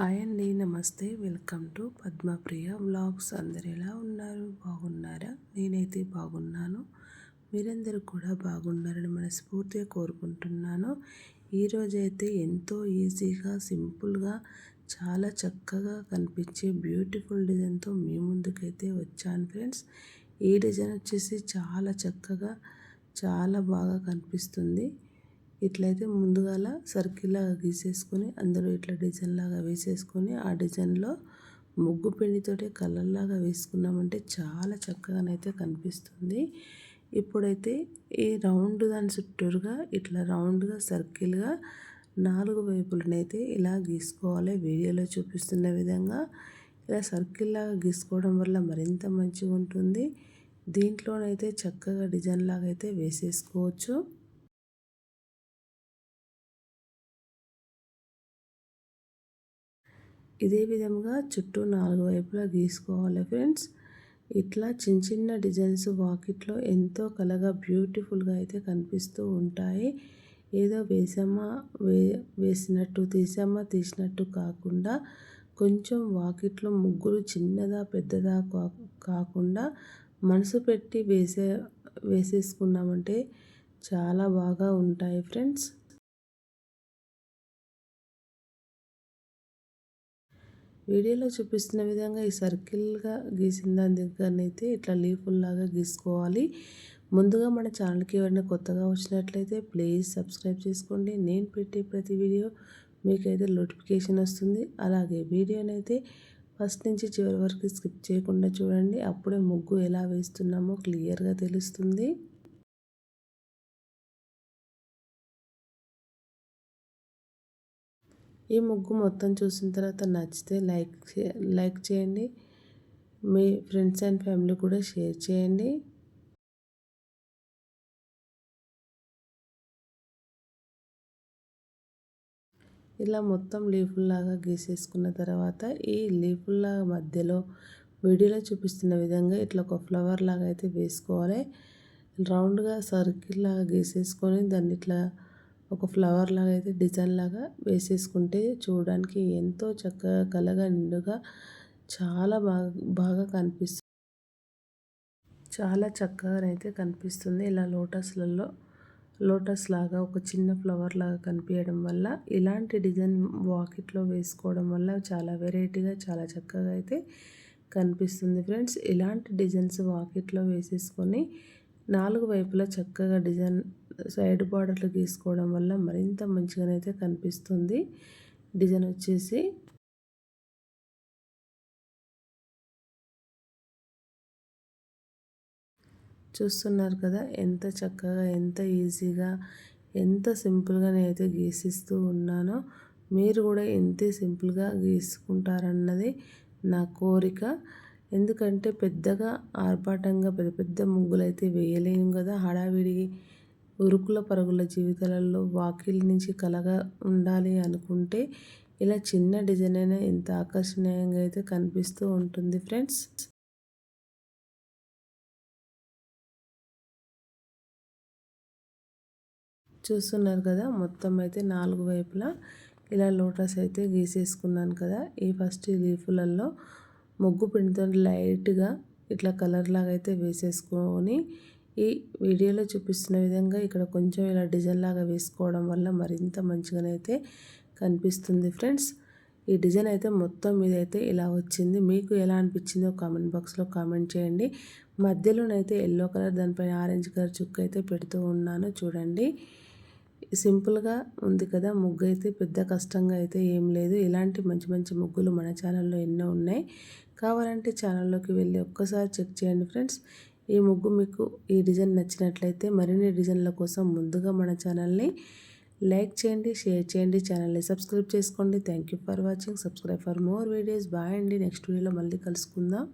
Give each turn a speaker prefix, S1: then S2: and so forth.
S1: Hi అండి, నమస్తే. Welcome to Padmapriya vlogs. అందరు ఎలా ఉన్నారు? బాగున్నారా? నేనైతే బాగున్నాను. మీరందరూ కూడా బాగున్నారని మనస్ఫూర్తిగా కోరుకుంటున్నాను. ఈరోజైతే ఎంతో ఈజీగా, సింపుల్గా, చాలా చక్కగా కనిపించే బ్యూటిఫుల్ డిజైన్తో మీ ముందుకైతే వచ్చాను ఫ్రెండ్స్. ఈ డిజైన్ వచ్చేసి చాలా చక్కగా, చాలా బాగా కనిపిస్తుంది. ఇట్లయితే ముందుగాల సర్కిల్ లాగా గీసేసుకొని అందులో ఇట్లా డిజైన్ లాగా వేసేసుకొని ఆ డిజైన్లో ముగ్గు పిండితోటి కలర్ లాగా వేసుకున్నామంటే చాలా చక్కగానైతే కనిపిస్తుంది. ఇప్పుడైతే ఈ రౌండ్ దాని చుట్టూరుగా ఇట్లా రౌండ్గా సర్కిల్గా 4 వైపులనైతే ఇలా గీసుకోవాలి. వీడియోలో చూపిస్తున్న విధంగా ఇలా సర్కిల్ లాగా గీసుకోవడం వల్ల మరింత మంచిగా ఉంటుంది. దీంట్లోనైతే చక్కగా డిజైన్ లాగా అయితే వేసేసుకోవచ్చు. ఇదే విధంగా చుట్టూ 4 వైపులా గీసుకోవాలి ఫ్రెండ్స్. ఇట్లా చిన్న చిన్న డిజైన్స్ వాకిట్లో ఎంతో కలగా బ్యూటిఫుల్గా అయితే కనిపిస్తూ ఉంటాయి. ఏదో వేసినట్టు తీసినట్టు కాకుండా కొంచెం వాకిట్లో ముగ్గురు చిన్నదా పెద్దదా కాకుండా మనసు పెట్టి వేసేసుకున్నామంటే చాలా బాగా ఉంటాయి ఫ్రెండ్స్. వీడియోలో చూపిస్తున్న విధంగా ఈ సర్కిల్గా గీసిన దాని దగ్గరనైతే ఇట్లా లీఫుల్లాగా గీసుకోవాలి. ముందుగా మన ఛానల్కి ఎవరైనా కొత్తగా వచ్చినట్లయితే ప్లీజ్ సబ్స్క్రైబ్ చేసుకోండి. నేను పెట్టే ప్రతి వీడియో మీకైతే నోటిఫికేషన్ వస్తుంది. అలాగే వీడియోనైతే ఫస్ట్ నుంచి చివరి వరకు స్కిప్ చేయకుండా చూడండి. అప్పుడే ముగ్గు ఎలా వేస్తున్నామో క్లియర్గా తెలుస్తుంది. ఈ ముగ్గు మొత్తం చూసిన తర్వాత నచ్చితే లైక్ చేయండి. మీ ఫ్రెండ్స్ అండ్ ఫ్యామిలీ కూడా షేర్ చేయండి. ఇలా మొత్తం లీఫుల్లాగా గీసేసుకున్న తర్వాత ఈ లీఫుల్లాగా మధ్యలో వీడియోలో చూపిస్తున్న విధంగా ఇట్లా ఒక ఫ్లవర్ లాగా అయితే వేసుకోవాలి. రౌండ్గా సర్కిల్ లాగా గీసేసుకొని దాన్ని ఇట్లా ఒక ఫ్లవర్ లాగా అయితే డిజైన్ లాగా వేసేసుకుంటే చూడడానికి ఎంతో చక్కగా కలగా నిండుగా చాలా బాగా కనిపిస్తుంది. చాలా చక్కగా అయితే కనిపిస్తుంది. ఇలా లోటస్ లాగా ఒక చిన్న ఫ్లవర్ లాగా కనిపించడం వల్ల ఇలాంటి డిజైన్ వాకిట్లో వేసుకోవడం వల్ల చాలా వెరైటీగా చాలా చక్కగా అయితే కనిపిస్తుంది ఫ్రెండ్స్. ఇలాంటి డిజైన్స్ వాకిట్లో వేసేసుకొని 4 వైపులా చక్కగా డిజైన్ సైడ్ బార్డర్లు గీసుకోవడం వల్ల మరింత మంచిగానైతే కనిపిస్తుంది. డిజైన్ వచ్చేసి చూస్తున్నారు కదా ఎంత చక్కగా, ఎంత ఈజీగా, ఎంత సింపుల్గా నేనైతే గీసిస్తూ ఉన్నానో మీరు కూడా ఎంతే సింపుల్గా గీసుకుంటారన్నది నా కోరిక. ఎందుకంటే పెద్దగా ఆర్భాటంగా పెద్ద పెద్ద ముగ్గులు అయితే వేయలేము కదా. హడావిడి ఉరుకుల పరుగుల జీవితాలలో వాకిలి నుంచి కలగా ఉండాలి అనుకుంటే ఇలా చిన్న డిజైన్ అయినా ఎంత ఆకర్షణీయంగా అయితే కనిపిస్తూ ఉంటుంది ఫ్రెండ్స్. చూస్తున్నారు కదా మొత్తం అయితే 4 వైపులా ఇలా లోటస్ అయితే గీసేసుకున్నాను కదా. ఈ ఫస్ట్ లీఫులలో ముగ్గు పిండితో లైట్గా ఇట్లా కలర్ లాగా అయితే వేసేసుకొని ఈ వీడియోలో చూపిస్తున్న విధంగా ఇక్కడ కొంచెం ఇలా డిజైన్ లాగా వేసుకోవడం వల్ల మరింత మంచిగానైతే కనిపిస్తుంది ఫ్రెండ్స్. ఈ డిజైన్ అయితే మొత్తం మీద అయితే ఇలా వచ్చింది. మీకు ఎలా అనిపించిందో కామెంట్ బాక్స్లో కామెంట్ చేయండి. మధ్యలోనైతే ఎల్లో కలర్ దానిపైన ఆరెంజ్ కలర్ చుక్క అయితే పెడుతూ ఉన్నాను చూడండి. సింపుల్గా ఉంది కదా ముగ్గు అయితే, పెద్ద కష్టంగా అయితే ఏం లేదు. ఇలాంటి మంచి మంచి ముగ్గులు మన ఛానల్లో ఎన్నో ఉన్నాయి. కావాలంటే ఛానల్లోకి వెళ్ళి ఒక్కసారి చెక్ చేయండి ఫ్రెండ్స్. ఈ ముగ్గు మీకు ఈ డిజైన్ నచ్చినట్లయితే మరిన్ని డిజైన్ల కోసం ముందుగా మన ఛానల్ని లైక్ చేయండి, షేర్ చేయండి, ఛానల్ని సబ్స్క్రైబ్ చేసుకోండి. Thank you for watching. Subscribe for more videos. Bye అండి. నెక్స్ట్ వీడియోలో మళ్ళీ కలుసుకుందాం.